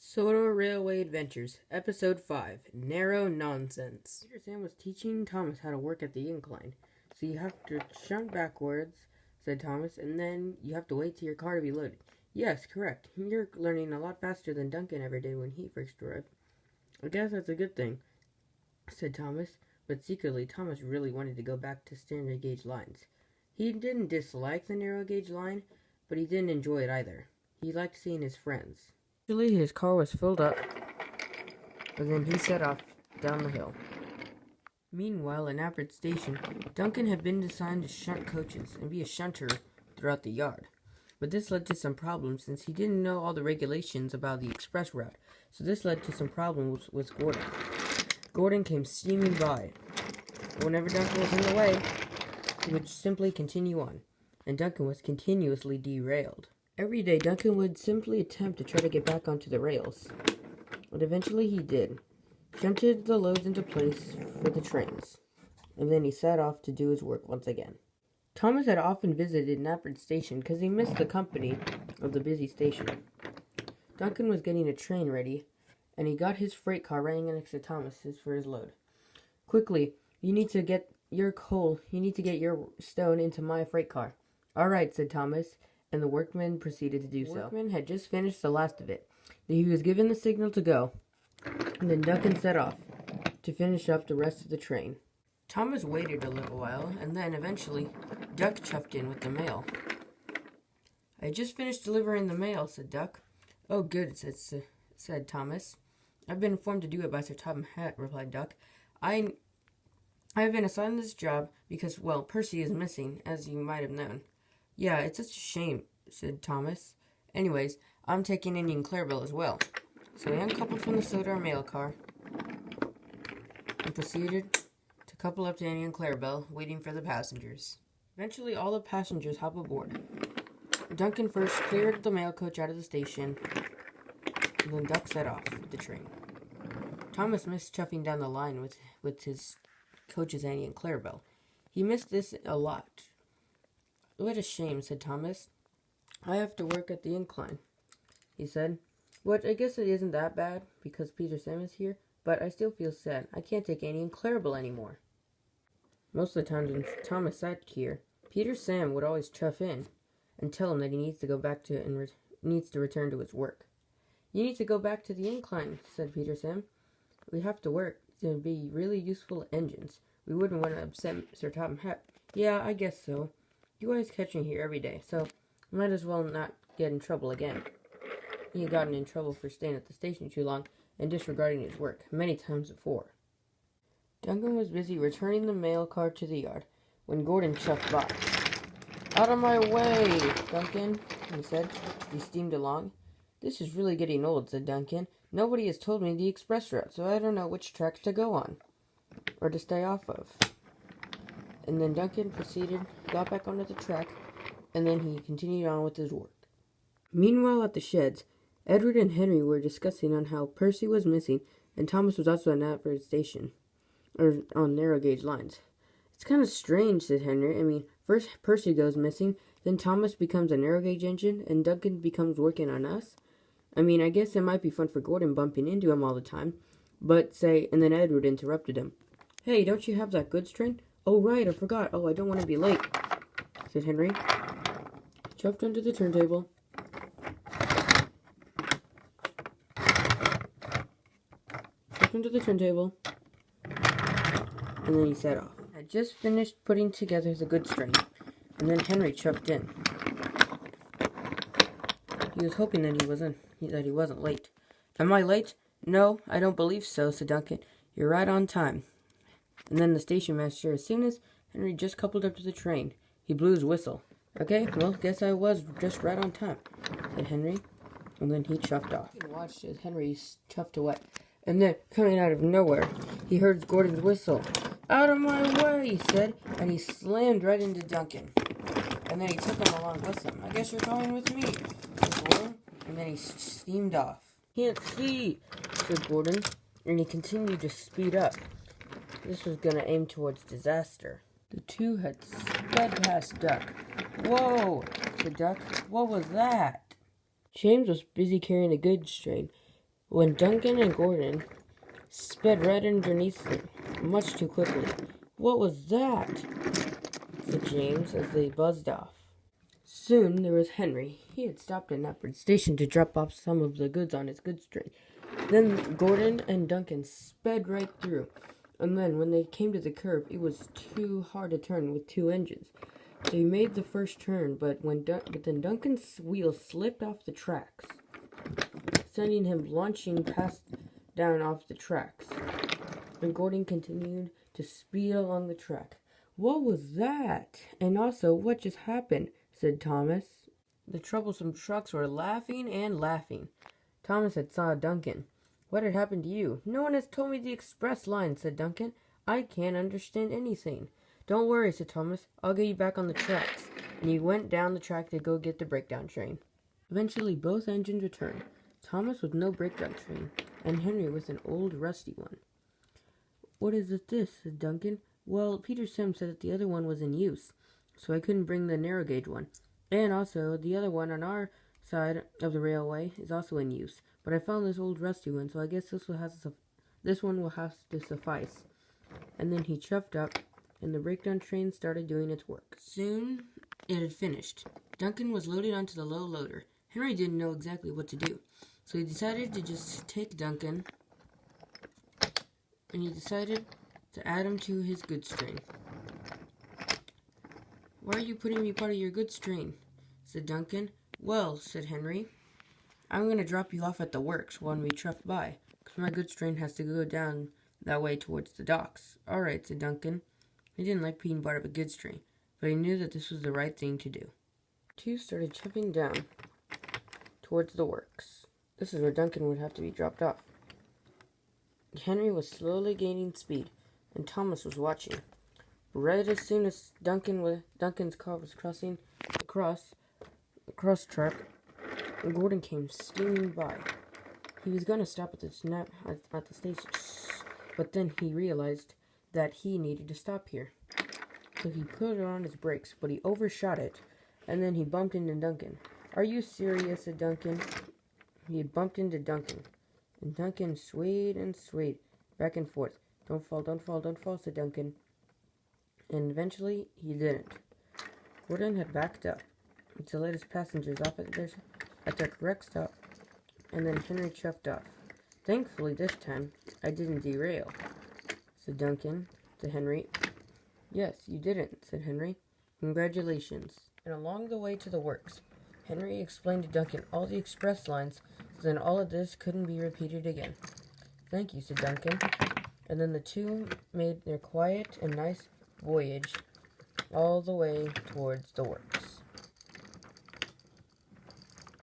Sodor Railway Adventures, Episode 5, Narrow Nonsense. Peter Sam was teaching Thomas how to work at the incline. So you have to shunt backwards, said Thomas, and then you have to wait till your car to be loaded. Yes, correct. You're learning a lot faster than Duncan ever did when he first arrived. I guess that's a good thing, said Thomas, but secretly Thomas really wanted to go back to standard gauge lines. He didn't dislike the narrow gauge line, but he didn't enjoy it either. He liked seeing his friends. Eventually, his car was filled up, and then he set off down the hill. Meanwhile, in Appert Station, Duncan had been assigned to shunt coaches and be a shunter throughout the yard. But this led to some problems since he didn't know all the regulations about the express route, so this led to some problems with Gordon. Gordon came steaming by. Whenever Duncan was in the way, he would simply continue on, and Duncan was continuously derailed. Every day, Duncan would simply attempt to try to get back onto the rails, but eventually he did. Shunted the loads into place for the trains, and then he set off to do his work once again. Thomas had often visited Appert Station because he missed the company of the busy station. Duncan was getting a train ready, and he got his freight car right next to Thomas's for his load. Quickly, you need to get your stone into my freight car. All right, said Thomas, and the workman proceeded to do so. The workman had just finished the last of it. He was given the signal to go, and then Duncan set off to finish up the rest of the train. Thomas waited a little while, and then eventually Duck chuffed in with the mail. I just finished delivering the mail, said Duck. Oh, good, said Thomas. I've been informed to do it by Sir Topham Hatt, replied Duck. I have been assigned this job because, well, Percy is missing, as you might have known. Yeah, it's such a shame, said Thomas. Anyways, I'm taking Annie and Clarabelle as well. So he uncoupled from the Sodor mail car and proceeded to couple up to Annie and Clarabelle, waiting for the passengers. Eventually, all the passengers hop aboard. Duncan first cleared the mail coach out of the station, and then Duck set off with the train. Thomas missed chuffing down the line with his coaches Annie and Clarabelle. He missed this a lot. What a shame, said Thomas. I have to work at the incline, he said. But I guess it isn't that bad, because Peter Sam is here, but I still feel sad. I can't take Annie and Clarabelle anymore. Most of the time when Thomas sat here, Peter Sam would always chuff in and tell him that he needs to go back to needs to return to his work. You need to go back to the incline, said Peter Sam. We have to work to be really useful engines. We wouldn't want to upset Sir Topham Hatt. Yeah, I guess so. You always catch me here every day, so I might as well not get in trouble again. He had gotten in trouble for staying at the station too long and disregarding his work many times before. Duncan was busy returning the mail car to the yard when Gordon chuffed by. Out of my way, Duncan, he said. He steamed along. This is really getting old, said Duncan. Nobody has told me the express route, so I don't know which tracks to go on or to stay off of. And then Duncan got back onto the track, and then he continued on with his work. Meanwhile, at the sheds, Edward and Henry were discussing on how Percy was missing, and Thomas was also at Appert Station, or on narrow gauge lines. It's kind of strange, said Henry. I mean, first Percy goes missing, then Thomas becomes a narrow gauge engine, and Duncan becomes working on us. I mean, I guess it might be fun for Gordon bumping into him all the time, and then Edward interrupted him. Hey, don't you have that goods train? Oh, right, I forgot. Oh, I don't want to be late, said Henry. He chuffed onto the turntable. And then he set off. I had just finished putting together the goods train, and then Henry chuffed in. He was hoping that he wasn't late. Am I late? No, I don't believe so, said Duncan. You're right on time. And then the station master, as soon as Henry just coupled up to the train, he blew his whistle. Okay, well, guess I was just right on time, said Henry. And then he chuffed off. He watched as Henry chuffed away. And then, coming out of nowhere, he heard Gordon's whistle. Out of my way, he said, and he slammed right into Duncan. And then he took him along with him. I guess you're going with me, said Gordon. And then he steamed off. Can't see, said Gordon, and he continued to speed up. This was going to aim towards disaster. The two had sped past Duck. Whoa, said Duck. What was that? James was busy carrying a goods train, when Duncan and Gordon sped right underneath them, much too quickly. "What was that?" said James as they buzzed off. Soon there was Henry. He had stopped at an upward station to drop off some of the goods on his goods train. Then Gordon and Duncan sped right through, and then when they came to the curve, it was too hard to turn with two engines. They made the first turn, but then Duncan's wheel slipped off the tracks, sending him launching down off the tracks. And Gordon continued to speed along the track. "What was that? And also, what just happened?" said Thomas. The troublesome trucks were laughing and laughing. Thomas had saw Duncan. "What had happened to you?" "No one has told me the express line," said Duncan. "I can't understand anything." "Don't worry," said Thomas. "I'll get you back on the tracks." And he went down the track to go get the breakdown train. Eventually, both engines returned. Thomas with no breakdown train, and Henry with an old rusty one. "What is this?" said Duncan. "Well, Peter Sim said that the other one was in use, so I couldn't bring the narrow gauge one. And also, the other one on our side of the railway is also in use. But I found this old rusty one, so I guess this one will have to suffice." And then he chuffed up, and the breakdown train started doing its work. Soon it had finished. Duncan was loaded onto the low loader. Henry didn't know exactly what to do, so he decided to just take Duncan, and he decided to add him to his goods train. "Why are you putting me part of your goods train?" said Duncan. "Well," said Henry, "I'm going to drop you off at the works when we truck by, because my goods train has to go down that way towards the docks." "All right," said Duncan. He didn't like being part of a goods train, but he knew that this was the right thing to do. Two started chuffing down towards the works. This is where Duncan would have to be dropped off. Henry was slowly gaining speed, and Thomas was watching. Right as soon as Duncan's car was crossing the cross track, Gordon came steaming by. He was going to stop at the station, but then he realized that he needed to stop here. So he put on his brakes, but he overshot it, and then he bumped into Duncan. "Are you serious?" said Duncan. He had bumped into Duncan, and Duncan swayed and swayed back and forth. "Don't fall, don't fall, don't fall," said Duncan. And eventually, he didn't. Gordon had backed up to let his passengers off at their correct stop, and then Henry chuffed off. "Thankfully, this time, I didn't derail," said Duncan to Henry. "Yes, you didn't," said Henry. "Congratulations." And along the way to the works, Henry explained to Duncan all the express lines, so then all of this couldn't be repeated again. "Thank you," said Duncan. And then the two made their quiet and nice voyage all the way towards the works.